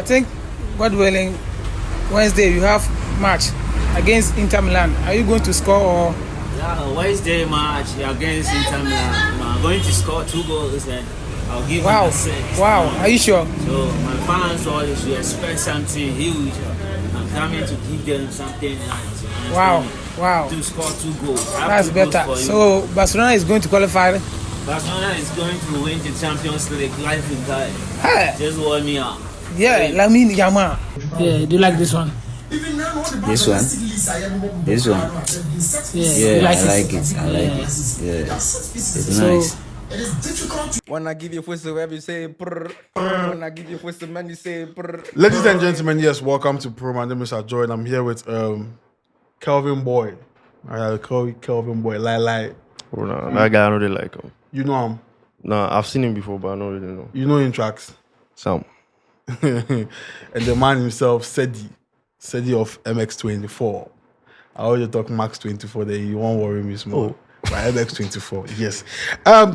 I think, God willing, Wednesday you have match against Inter Milan. Are you going to score or? Yeah, Wednesday match against Inter Milan. I'm going to score 2 goals and I'll give them assist. Wow, are you sure? So my fans always should expect something huge. I'm coming to give them something nice. Wow. To score 2 goals. That's better. So Barcelona is going to qualify. Barcelona is going to win the Champions League life in time. Hey. Just warm me up. Yeah, Lamine Yamal. Yeah, do you like this one? This one? Yeah, I like it. Yeah. It's nice. When I give you whistle, every say prrrr. When I give you whistle, man, you say prrrr. Ladies and gentlemen, yes, welcome to Prrrr. My name is Joy, and I'm here with Kelvin Boy. I call you Kelvin Boy. Lie. Oh, no, that guy I know they like him. You know him? No, I've seen him before, but I don't really know. You know him tracks? Some. And the man himself, Sedi of MX24. I always talk Max 24 there. You won't worry me small. Oh. But MX24, yes.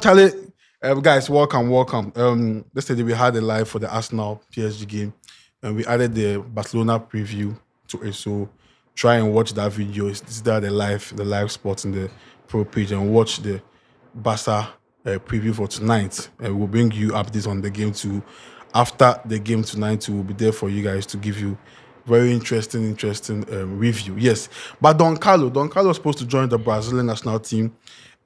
Charlie, guys, welcome. Yesterday we had a live for the Arsenal PSG game, and we added the Barcelona preview to it. So try and watch that video. It's there, the live spots in the pro page, and watch the Barca preview for tonight. And we'll bring you updates on the game too. After the game tonight, we'll be there for you guys to give you very interesting review. Yes, but Don Carlo was supposed to join the Brazilian national team,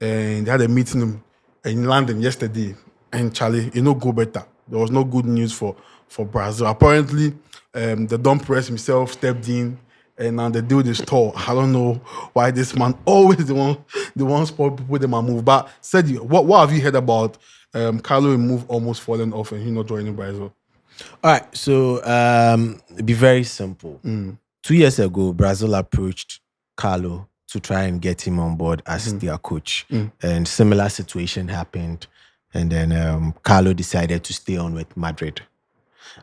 and they had a meeting in London yesterday. And Charlie, go better. There was no good news for Brazil. Apparently, the Don Perez himself stepped in, and now the deal is tall. I don't know why this man always the one sport people them a move. But said, what have you heard about Carlo move almost falling off and he not joining Brazil? All right, so it'd be very simple. 2 years ago, Brazil approached Carlo to try and get him on board as their coach. And similar situation happened. And then Carlo decided to stay on with Madrid.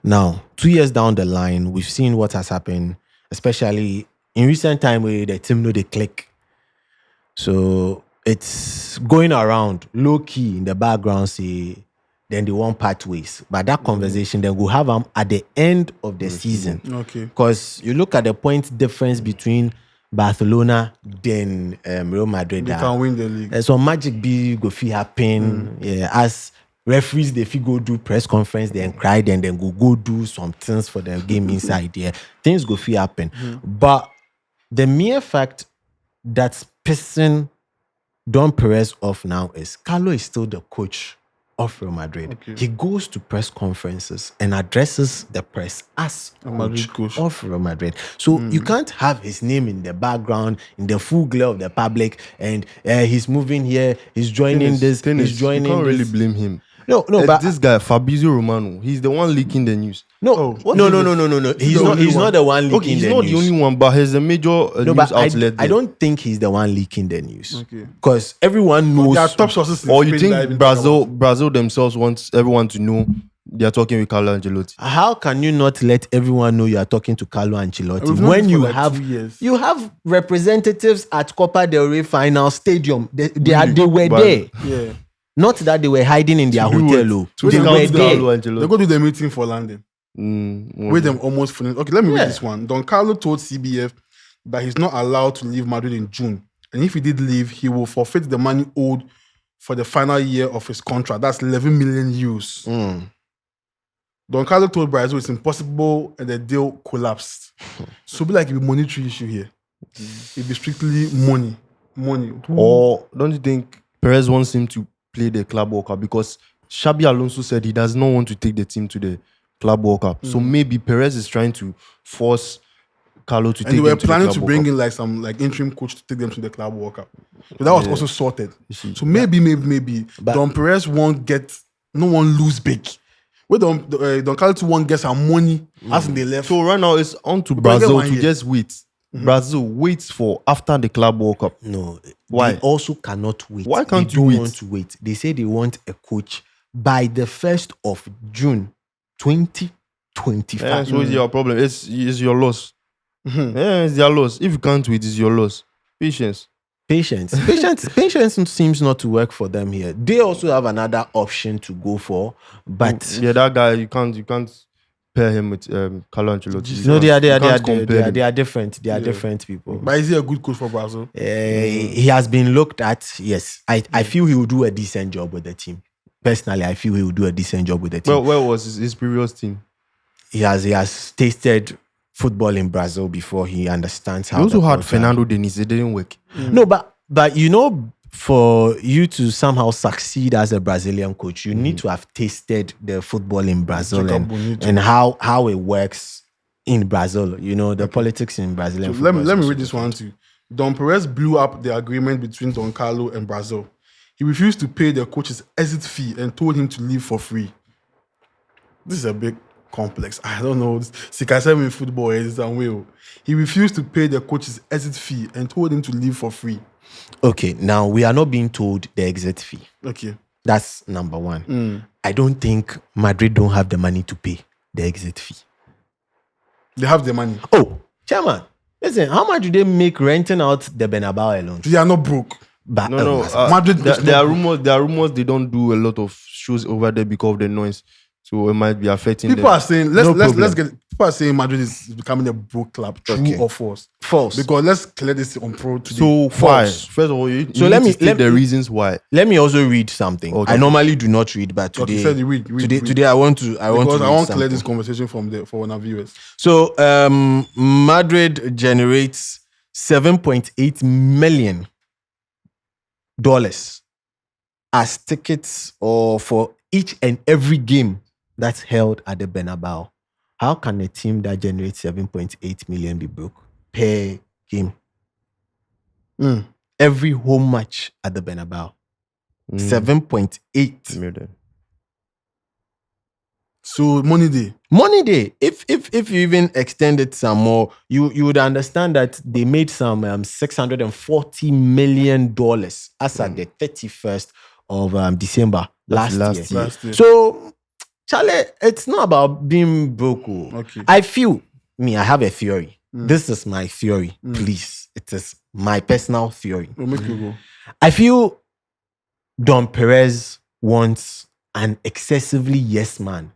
Now, 2 years down the line, we've seen what has happened, especially in recent time where the team know they click. So it's going around low-key in the background, say, then they won't part ways. But that conversation, then we'll have them at the end of the season. Okay. Because you look at the point difference between Barcelona then Real Madrid. They can win the league. So magic be go fi happen. Yeah, as referees, they fi go do press conference, then cry, then go do some things for the game inside there. Things go fi happen. But the mere fact that's pissing Don Perez off now is Carlo is still the coach of Real Madrid. Okay. He goes to press conferences and addresses the press as coach of Real Madrid. So you can't have his name in the background, in the full glare of the public, and he's moving here, he's joining this, he's joining you can't this. really blame him. No, but this guy, Fabrizio Romano, he's the one leaking the news. No. He's not the one leaking the news. Okay, he's not the only one, but he's a major news outlet. I don't think he's the one leaking the news. Okay. Because everyone knows. There are top sources. Or you think Brazil themselves wants everyone to know they are talking with Carlo Ancelotti? How can you not let everyone know you are talking to Carlo Ancelotti when you have representatives at Copa del Rey final stadium? They were there. Yeah. Not that they were hiding in their hotel. They were there. They go to the meeting for London. With them almost finished. Okay, let me read this one. Don Carlo told CBF that he's not allowed to leave Madrid in June. And if he did leave, he will forfeit the money owed for the final year of his contract. That's 11 million euros. Don Carlo told Brazil it's impossible and the deal collapsed. So it'll be like a monetary issue here. It'll be strictly money. Or don't you think Perez wants him to play the Club World Cup? Because Xabi Alonso said he does not want to take the team to the Club World Cup. So maybe Perez is trying to force Carlo to take them to the Club World Cup. And they were planning to bring in like some interim coach to take them to the Club World Cup. So that was also sorted. So maybe Don Perez won't get, no one lose big. Where Don Carlo won't get some money as in they left. So right now it's on to Brazil to just wait. Brazil waits for after the Club World Cup. No. Why? They also cannot wait. Why can't you wait? They want to wait. They say they want a coach by the 1st of June 2025. Yeah, so it's your problem. It's your loss. Yeah, it's your loss. If you can't wait, it's your loss. Patience seems not to work for them here. They also have another option to go for, but that guy you can't pair him with Carlo Ancelotti. No, they You can't compare them. are different. They are different people. But is he a good coach for Brazil? He has been looked at. Yes, I feel he will do a decent job with the team. Personally, I feel he will do a decent job with the team. Well, where was his previous team? He has tasted football in Brazil before. He understands how. He also the had culture- Fernando Diniz. It didn't work. No, but you know, for you to somehow succeed as a Brazilian coach, you need to have tasted the football in Brazil Jacob Bonito. and how it works in Brazil. You know, the politics in Brazilian So football. let me is read this one too. Don Perez blew up the agreement between Don Carlo and Brazil. He refused to pay the coach's exit fee and told him to leave for free. This is a big complex. I don't know. Sikasem in football is some way. He refused to pay the coach's exit fee and told him to leave for free. Okay, now we are not being told the exit fee. Okay. That's number one. I don't think Madrid don't have the money to pay the exit fee. They have the money. Oh, chairman, listen, how much do they make renting out the Bernabeu alone? They are not broke. But, No. Madrid There are rumors. There are rumors they don't do a lot of shows over there because of the noise. So it might be affecting People them. are saying people are saying Madrid is becoming a broke club. True Okay. or false? false. Because let's clear this on pro today. So why? False. First of all, you So need let to me- state let the me- reasons why. Let me also read something. Okay. I normally do not read, but Okay, today, so you read. today I want to. I want Because to. I read want to clear something. this conversation for our viewers. So Madrid generates $7.8 million as tickets or for each and every game that's held at the Bernabeu. How can a team that generates 7.8 million be broke per game? Every home match at the Bernabeu. 7.8 Million. So money day. money day. If you even extend it some more, you would understand that they made some $640 million as at the 31st of December last year. Last year. So, Charlie, it's not about being broke. Okay. I have a theory. This is my theory. Please, it is my personal theory. We'll make you go. I feel Don Perez wants an excessively yes man.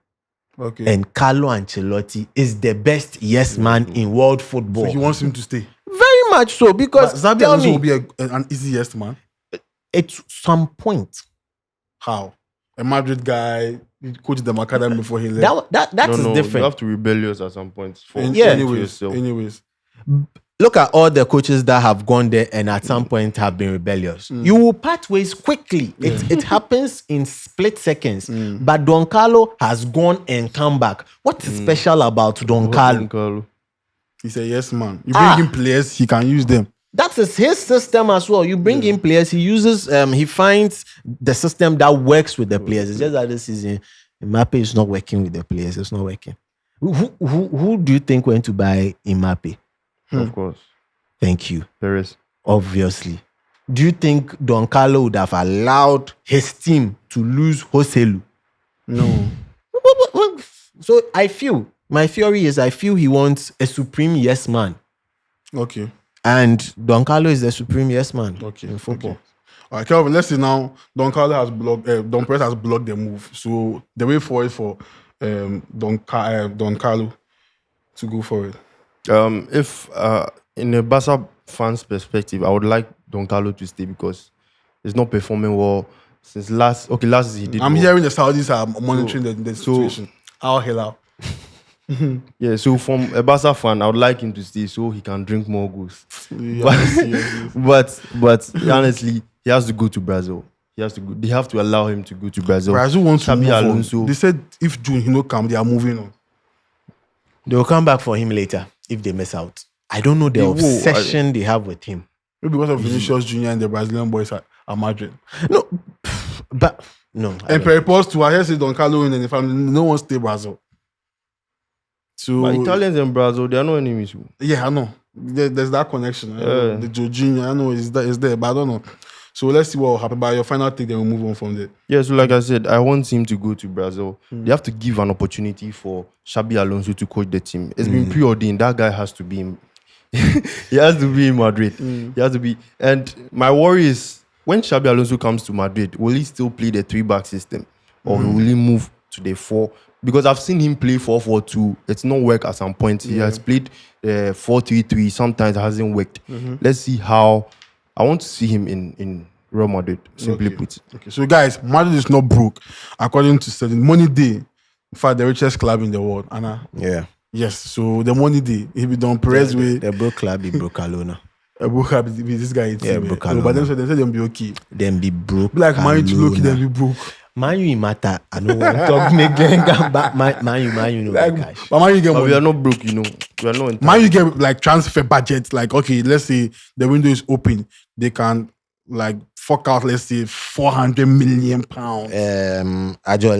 Okay. And Carlo Ancelotti is the best yes man in world football. So he wants him to stay. Very much so, But because Xabi tell Alonso me, will be an easy yes man. at some point, How? A Madrid guy, he coached them academy before he left. that is You different. have to rebellious at some point. Anyways. Look at all the coaches that have gone there and at some point have been rebellious. You will part ways quickly. It happens in split seconds. But Don Carlo has gone and come back. What is special about Don Carlo? He's a yes man. You bring in players, he can use them. That is his system as well. You bring in players, he uses, he finds the system that works with the players. It's just that this season, Mbappe is not working with the players. It's not working. Who do you think went to buy Mbappe? Of course. Thank you. Perez. Obviously. Do you think Don Carlo would have allowed his team to lose Joselu? No. So my theory is he wants a supreme yes man. Okay. And Don Carlo is the supreme yes man Okay. in football. Okay. All right, Kelvin, let's see now. Don Perez has blocked the move. So the way forward for Don Carlo to go forward. If in a Barca fans' perspective, I would like Don Carlo to stay because he's not performing well since last season he did. I'm well. hearing the Saudis are monitoring the so- situation. How hell out. Yeah, so from a Barca fan, I would like him to stay so he can drink more goals. But honestly, he has to go to Brazil. He has to go. They have to allow him to go to Brazil. Brazil wants to Xabi move Alonso. on. They said if June he no come, they are moving on. They will come back for him later if they miss out. I don't know the They will. obsession they have with him. Maybe because of Vinicius Junior and the Brazilian boys at Madrid. No, but no. I And don't. Perez to I hear say Don Carlo and the family, no one stay Brazil. So But Italians and Brazil, they are no enemies. yeah, I know. There's that connection. Yeah. The Jorginho, I know it's there, but I don't know. So let's see what will happen. By your final take, then we'll move on from there. Yeah, so like I said, I want him to go to Brazil. They have to give an opportunity for Xabi Alonso to coach the team. It's been preordained. That guy has to be in he has to be in Madrid. He has to be. And my worry is when Xabi Alonso comes to Madrid, will he still play the 3-back system? Or will he move to the 4 because I've seen him play 4-4-2. It's not work at some point. He has played 4-3-3. Sometimes it hasn't worked. Let's see how. I want to see him in Real Madrid. Simply put. Okay, so guys, Madrid is not broke, according to study. Money Day, in fact, the richest club in the world. Anna. Yeah. Yes, so the money day, if you don't Perez way, The broke club be broke alone. broke club with this guy. Yeah, broke alone. But then so they said they'll be okay. Then be broke. Be like man to look, then alone. be broke. Man, you matter. I don't want to talk make back. Man, you know Like, cash. but man, you get But we money. are not broke, you know. We are not. Man, you get like transfer budget. Like, okay, let's say the window is open, they can like fork out, let's say, £400 million.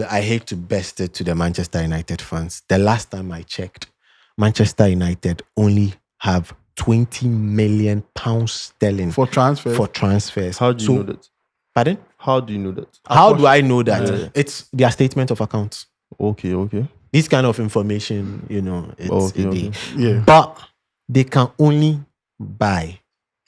I hate to best it to the Manchester United fans. The last time I checked, Manchester United only have £20 million sterling For transfer. for transfers. How do you know that? Pardon? How do you know that? How do I know that? It's their statement of accounts. Okay. This kind of information, it's Okay. Yeah. But they can only buy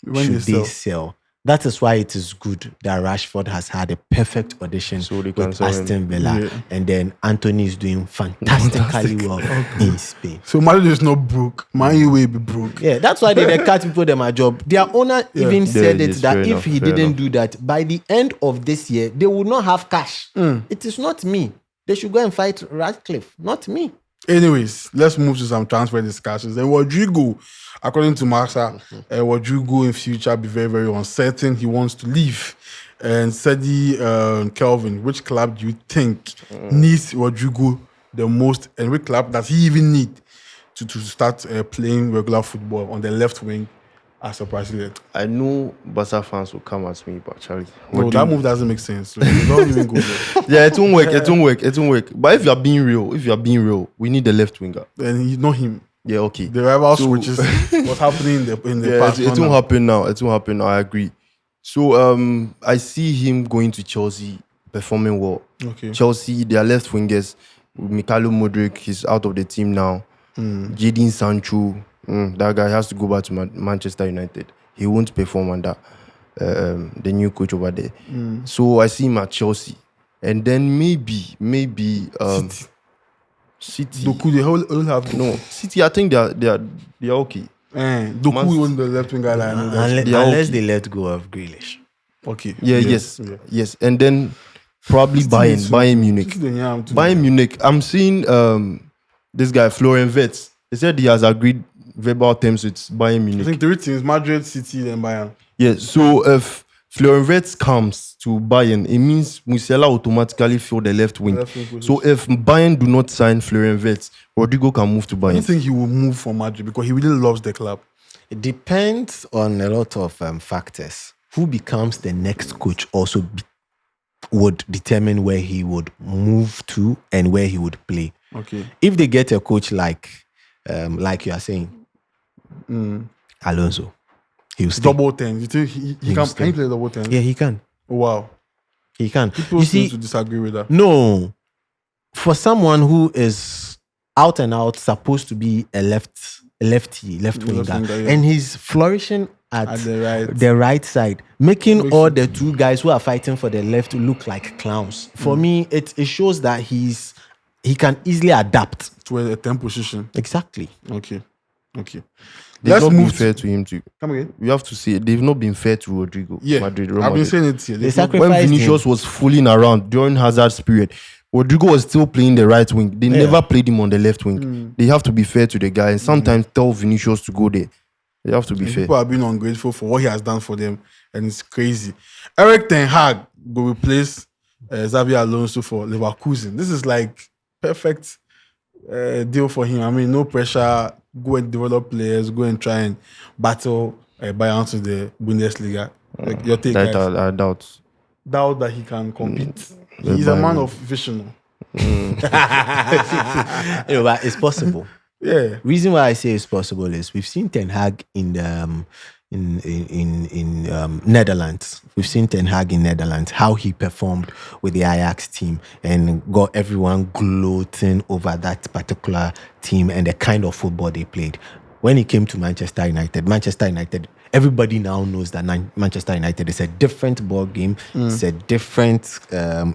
When should they they sell. sell. That is why it is good that Rashford has had a perfect audition So they can with sell him. Aston Villa. Yeah. And then Anthony is doing fantastically well in Spain. So Madrid is not broke. Man, you will be broke. Yeah, that's why they cut people them a job. Their owner even said yes, that fair if enough, he fair didn't enough. do that, by the end of this year, they will not have cash. It is not me. They should go and fight Radcliffe, not me. Anyways, let's move to some transfer discussions. Then Rodrygo, according to Marsa, Rodrygo in future be very, very uncertain. He wants to leave. And Sadi Kelvin, which club do you think needs Rodrygo the most? And which club does he even need to start playing regular football on the left wing as a president? I know Barca fans will come at me, but Charlie. No, that move doesn't make sense. So you don't even go there. Yeah, it won't work. But if you are being real, we need the left winger. And you know him. Yeah, okay. The rival So- switches what's happening in the Yeah, past. it won't happen now. It won't happen now. I agree. So I see him going to Chelsea, performing well. Okay. Chelsea, their left wingers, Carlo Modric, he's out of the team now. Jadon Sancho, that guy has to go back to Manchester United. He won't perform under the new coach over there. So I see him at Chelsea, and then maybe City. Doku, they all have No, City. I think they are okay. Doku on the left winger line. Unless, they are unless okay. they let go of Grealish. Okay. Yeah, yes. And then probably Bayern Munich. Bayern Munich. I'm seeing this guy Florian Wirtz. He said he has agreed verbal terms with Bayern I Munich. think three teams: Madrid, City, then Bayern. Yeah. So if Florian Wirtz comes to Bayern, it means Musiala automatically fill the left wing. Left wing So if Bayern do not sign Florian Wirtz, Rodrigo can move to I don't Bayern. think he will move from Madrid because he really loves the club. It depends on a lot of factors. Who becomes the next coach also would determine where he would move to and where he would play. Okay. If they get a coach like you are saying, Alonso, he'll stay. Double 10. You think he can stay. play double 10? Yeah, he can. Wow. He can. People You seem see, to disagree with that. no, for someone who is out and out supposed to be a left winger, winger, yeah. and he's flourishing at the right. right side, making Makes all it- the two guys who are fighting for the left look like clowns. For me, it shows that he can easily adapt. To a 10 position. Exactly. Okay. They've Let's not been move fair to him too. Come again. We have to say they've not been fair to Rodrigo. Yeah. Madrid, I've Real been Madrid. saying it here. They There's no- sacrificed When Vinicius him. was fooling around during Hazard's period, Rodrigo was still playing the right wing. They never played him on the left wing. They have to be fair to the guy and sometimes tell Vinicius to go there. They have to be fair. People are being ungrateful for what he has done for them, and it's crazy. Eric Ten Hag will replace Xabi Alonso for Leverkusen. This is like perfect deal for him. I mean, no pressure. Go and develop players. Go and try and battle Bayern to the Bundesliga. Like your take, That guys. I doubt. Doubt that he can compete. The He's a man Bayern. of vision. But it's possible. Yeah. Reason why I say it's possible is we've seen Ten Hag in Netherlands. We've seen Ten Hag in Netherlands, how he performed with the Ajax team and got everyone gloating over that particular team and the kind of football they played. When he came to Manchester United, everybody now knows that Manchester United is a different ball game. It's a different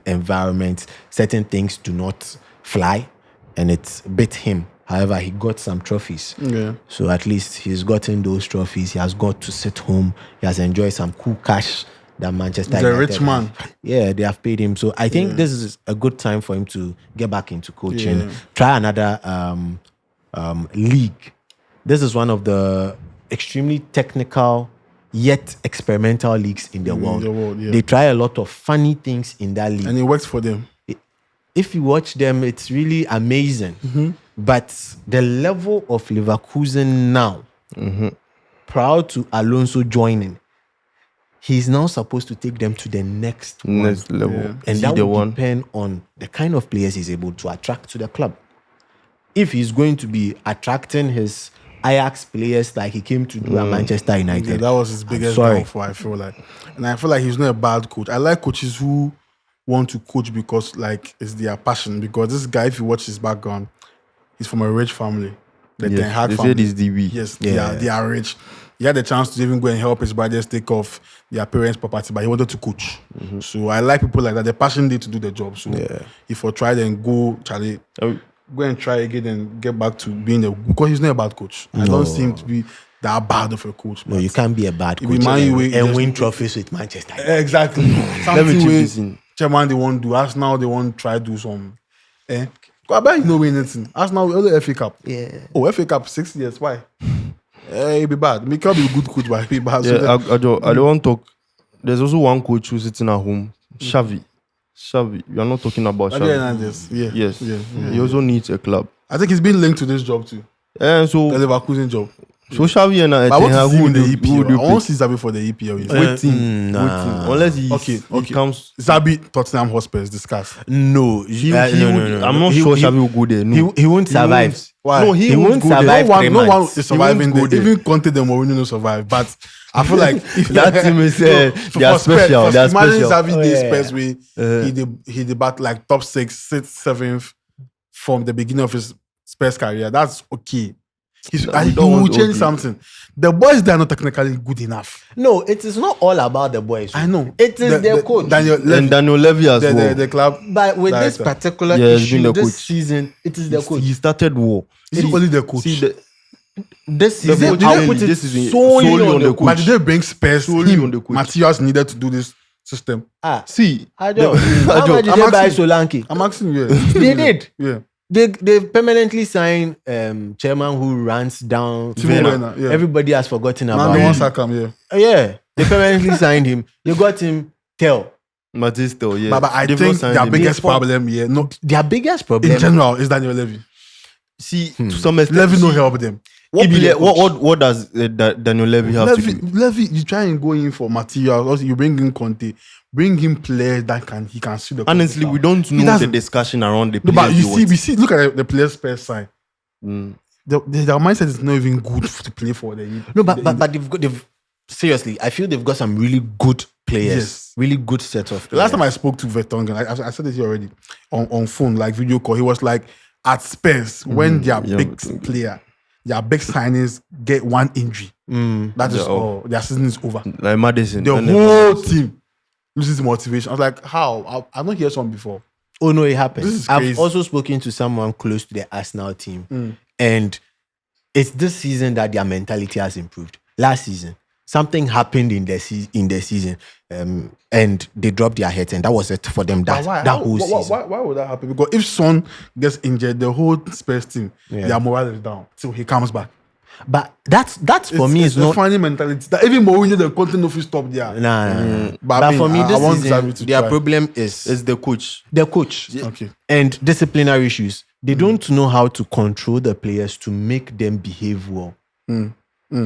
environment. Certain things do not fly. and it bit him. However, he got some trophies. Yeah. So at least he's gotten those trophies. He has got to sit home. He has enjoyed some cool cash that Manchester He's a United rich man. Yeah, they have paid him. So I think this is a good time for him to get back into coaching. Try another league. This is one of the extremely technical yet experimental leagues in the world. They try a lot of funny things in that league. And it works for them. If you watch them, it's really amazing. But the level of Leverkusen now, prior to Alonso joining, he's now supposed to take them to the next level. And that will depend on the kind of players he's able to attract to the club. If he's going to be attracting his Ajax players like he came to do at Manchester United. Yeah, that was his biggest downfall, I feel like. And I feel like he's not a bad coach. I like coaches who want to coach because like it's their passion. Because this guy, if you watch his background, he's from a rich family. The Ten Hag they family. said he's DB. Yes, they are rich. He had the chance to even go and help his brothers take off their parents' property, but he wanted to coach. So I like people like that. They're passionate to do the job. So if I try and go, Charlie, go and try again and get back to being because he's not a bad coach. I don't seem to be that bad of a coach. No, you can't be a bad coach and win trophies with Manchester United. Exactly. Let me chip this in. Chairman, they won't do. Arsenal, they won't try to do some. I bet you know win anything. Arsenal, only FA Cup. Yeah. Oh, FA Cup 6 years. Why? He'll be bad. He can't be a good coach, but he'll be bad. Yeah, I don't want to talk. There's also one coach who's sitting at home, Xavi. You are not talking about Xavi. Yes. He also needs a club. I think he's been linked to this job too. And so the Leverkusen job. So Xavi and I want to see him in the EPL. I wait want to see Xavi for the EPL. waiting. Unless he comes. Xavi, Tottenham Hotspurs, discuss. No, I'm not sure Xavi will go there. No. He won't survive. Why? No, he won't survive. No one is surviving there. Even Conte and Mourinho no survive. But I feel like that team is they are special. They are imagine special. Xavi this Spurs way he debat like top 6th, 6th, 7th from the beginning of his Spurs career. That's okay. He will change something. The boys, they are not technically good enough. No, it is not all about the boys. I know. It is their coach. Daniel Levy as well. The club. But with this particular issue, this season, it is their coach. He started war. It's only the coach. This season, this is solely on the coach. But did they bring Spurs Solely on the coach. materials needed to do this system? See, I don't. How much did they buy Solanke? I'm asking you. They did. Yeah. They permanently signed chairman who runs down. Yeah. Everybody has forgotten about Man, him. Sakam, Yeah, they permanently signed him. You got him. Matista, yeah. But I think their biggest problem here, Their biggest problem in general, is Daniel Levy. See, to some extent, Levy no help them. What does Daniel Levy have to do? Levy, you try and go in for materials. Also, you bring in Conte, bring him players that he can see the. Honestly, we don't know the discussion around the players. No, but we see. Look at the players' Spurs side. Their mindset is not even good to play for the. No, but they've seriously. I feel they've got some really good players. Yes. Really good set of players. The last time I spoke to Vertonghen, I said this here already on phone, like video call. He was like, at Spurs, when their big player, their big signings get one injury, that is all. Their season is over. Like Madison. The whole team loses motivation. I was like, how? I've not heard something before. Oh no, it happened. This is crazy. I've also spoken to someone close to the Arsenal team, and it's this season that their mentality has improved. Last season, something happened in the season, and they dropped their heads, and that was it for them. That whole season. Why would that happen? Because if Son gets injured, the whole Spurs team, their morale is down till he comes back. But that's for me. It's not funny mentality. That even Mourinho, the content of stop there. Nah. But for me, this season, their try. problem is the coach. The coach. Okay. And disciplinary issues. They don't know how to control the players to make them behave well.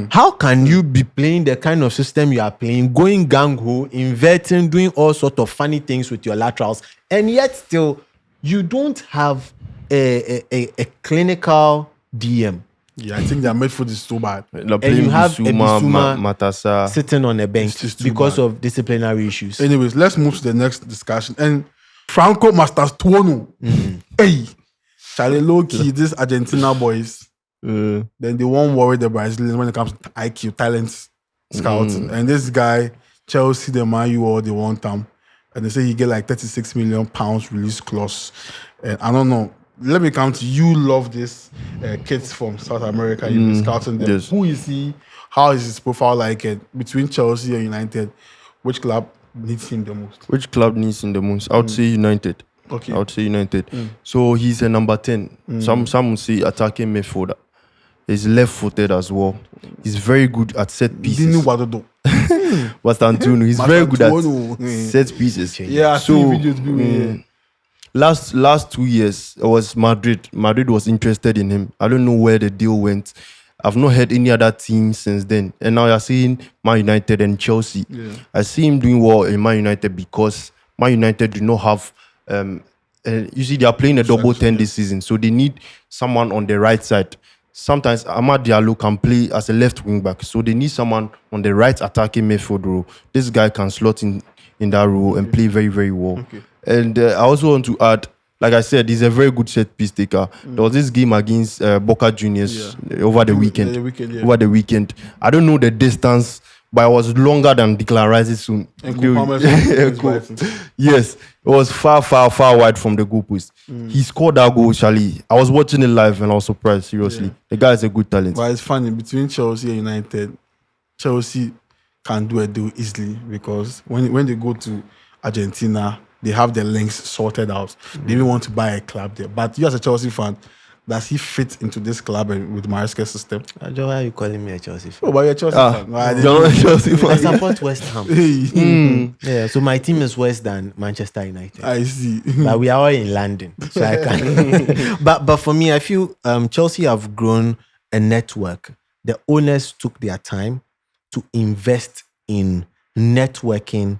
How can you be playing the kind of system you are playing, going gang-ho, inverting, doing all sorts of funny things with your laterals, and yet still you don't have a clinical DM? Yeah, I think their midfield is so bad. And you have Bissouma Matassa sitting on a bench because of disciplinary issues. Anyways, let's move to the next discussion. And Franco Masters Tuono. Hey, Charlie low-key, these Argentina boys, then they won't worry the Brazilians when it comes to IQ, talent, scouting. And this guy, Chelsea, the Man U, or they want him. And they say he get like £36 million release clause. And I don't know. let me come to you. Love this kids from South America. You've been scouting them. Yes. Who is he? How is his profile like? Between Chelsea and United, which club needs him the most? Which club needs him the most? I would say United. Okay. I would say United. So he's a number 10. Some would say attacking midfielder. He's left-footed as well. He's very good at set pieces. Dinu Wadodo. Bastantuono. He's very good Bastantuono. at set pieces. Yeah, I see videos. Last 2 years, it was Madrid. Madrid was interested in him. I don't know where the deal went. I've not heard any other team since then. And now you're seeing Man United and Chelsea. Yeah. I see him doing well in Man United because Man United do not have. You see, they are playing a double 10 this season, so they need someone on the right side. Sometimes Amad Diallo can play as a left wing back, so they need someone on the right attacking midfield role. This guy can slot in that role and play very, very well. Okay. And I also want to add, like I said, he's a very good set piece taker. There was this game against Boca Juniors over the weekend. Over the weekend, I don't know the distance, but it was longer than Declan Rice's soon. Yes, it was far, far, far wide from the goalpost. He scored that goal, Charlie. I was watching it live and I was surprised. Seriously, the guy is a good talent. But it's funny, between Chelsea and United, Chelsea can do a deal easily because when they go to Argentina, they have their links sorted out. They even want to buy a club there. But you as a Chelsea fan, does he fit into this club and with Maresca's system? Joe, why are you calling me a Chelsea fan? Oh, but you're a Chelsea fan. No, I didn't You're know. not a Chelsea I fan. support West Ham. Hey, Yeah, so my team is worse than Manchester United. I see. But we are all in London, so I can. but for me, I feel Chelsea have grown a network. The owners took their time to invest in networking,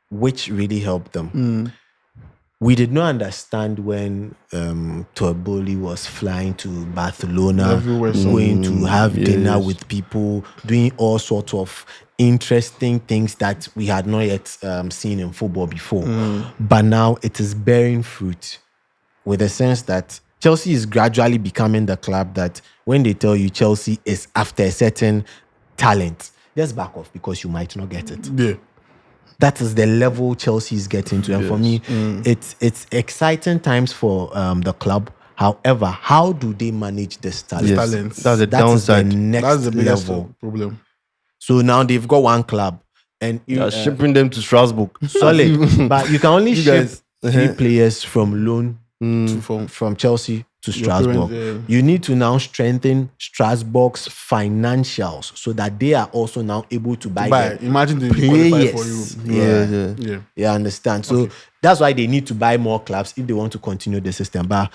which really helped them. We did not understand when Torboli was flying to Barcelona, Everywhere, going to have dinner yes. with people, doing all sorts of interesting things that we had not yet seen in football before. But now it is bearing fruit, with the sense that Chelsea is gradually becoming the club that when they tell you Chelsea is after a certain talent, just back off because you might not get it. Yeah. That is the level Chelsea is getting to. And for me, it's exciting times for the club. However, how do they manage this talent? Yes, Talents. that's the That is the downside. next That's the biggest level. problem. So now they've got one club. And You're shipping them to Strasbourg. solid. But you can only You ship guys- 3 players from loan From Chelsea to Strasbourg. parents, You need to now strengthen Strasbourg's financials so that they are also now able to buy the imagine they qualify for players. you. Yeah. Yeah. You understand? So that's why they need to buy more clubs if they want to continue the system. But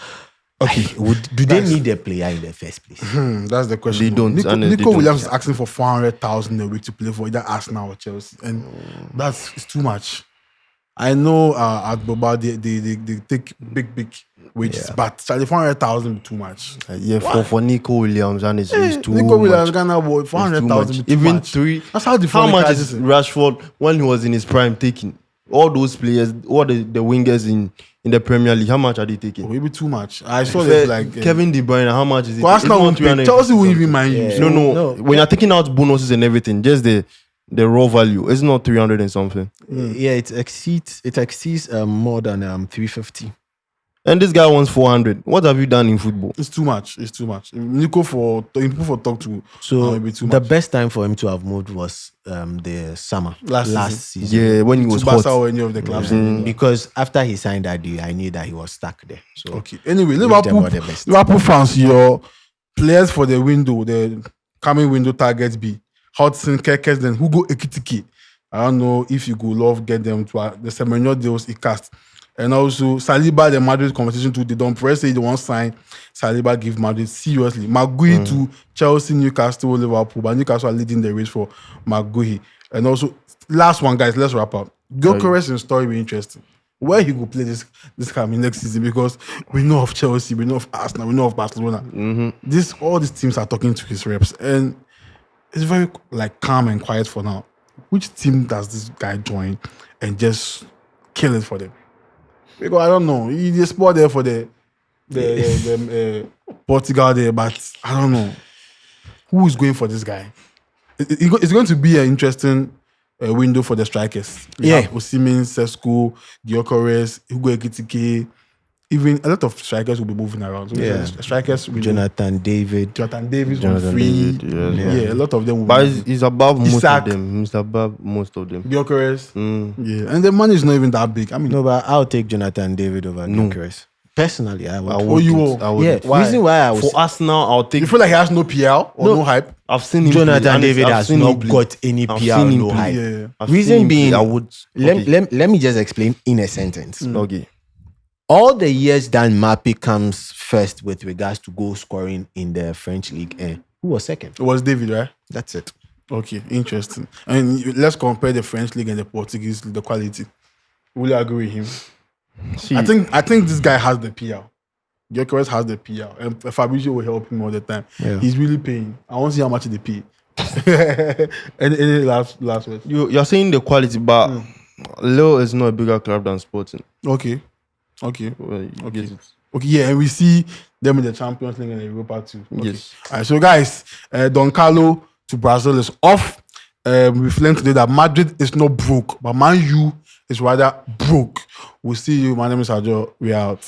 do they need a player in the first place? That's the question. They don't, Nico, and they Nico don't. Williams is asking for 400,000 a week to play for either Arsenal or Chelsea, and it's too much. I know at Boba they take big wages, but Charlie 400,000 too much. For Nico Williams, and it's too Nico Williams much. Ghana boy It's too 400,000 much. too Even much. three. That's how the How foreign much crisis is Rashford when he was in his prime taking? All those players, all the wingers in the Premier League, how much are they taking? Maybe too much. I saw this like Kevin De Bruyne, how much is it? for Arsenal It's won't not pay. 300. Chelsea won't even mind you. No. When you're taking out bonuses and everything, just the raw value, it's not 300 and something. Yeah, it exceeds more than 350. And this guy wants 400. What have you done in football? It's too much. It's too much. Nico for talk to So maybe too the much. best time for him to have moved was the summer Last season. Yeah, when he was to Barca hot. or any of the clubs. Because after he signed that deal, I knew that he was stuck there. So Okay. Anyway, them Liverpool, all the best. Liverpool fans, your players for the window, the coming window targets be Hudson, Kekes, then Hugo Ekitike. I don't know if you could love get them to the Semenyo deals he cast. And also Saliba, the Madrid competition too. They don't press it, they won't sign. Saliba give Madrid seriously. Maguire to Chelsea, Newcastle, Liverpool, but Newcastle are leading the race for Maguire. And also, last one, guys, let's wrap up. Gyökeres in story be interesting. Where he will play this coming next season, because we know of Chelsea, we know of Arsenal, we know of Barcelona. All these teams are talking to his reps, and it's very like calm and quiet for now. Which team does this guy join and just kill it for them? Because I don't know. He sport there for the Portugal there, but I don't know who is going for this guy. It's going to be an interesting window for the strikers. We have Osimhen, Sesko, Gyökeres, Hugo Ekitike. even a lot of strikers will be moving around. So Yeah. strikers will Jonathan David. Jonathan Davis Jonathan on free. David, Yeah, a lot of them will But be he's above most Isaac. of them. He's above most of them. Gyökeres. Mm. Yeah, and the money is not even that big. I mean, No, but I'll take Jonathan David over Gyökeres. Personally, I would. I you wouldn't. will? I wouldn't. Yeah, reason why I was For Arsenal, I'll take. you feel like he has no PL or no hype? I've seen him. Jonathan play, and David I've has seen not him play. got any I've PR, seen him no play. hype. Yeah. I've Reason seen him being, play. I would. let me just explain in a sentence. Okay. All the years that Mbappe comes first with regards to goal scoring in the French league, who was second? It was David, right? That's it. Okay, interesting. And let's compare the French league and the Portuguese league, the quality. Will you agree with him? See, I think this guy has the PL. Gyökeres has the PL, and Fabrizio will help him all the time. Yeah. He's really paying. I want to see how much they pay. any last words? you're saying the quality, but Lille is not a bigger club than Sporting. Okay. Well, you get it. Okay, yeah, and we see them in the Champions League and the Europa too. Okay. Yes. All right, so guys, Don Carlo to Brazil is off. We've learned today that Madrid is not broke, but Man U is rather broke. We'll see you. My name is Ajo. We are out.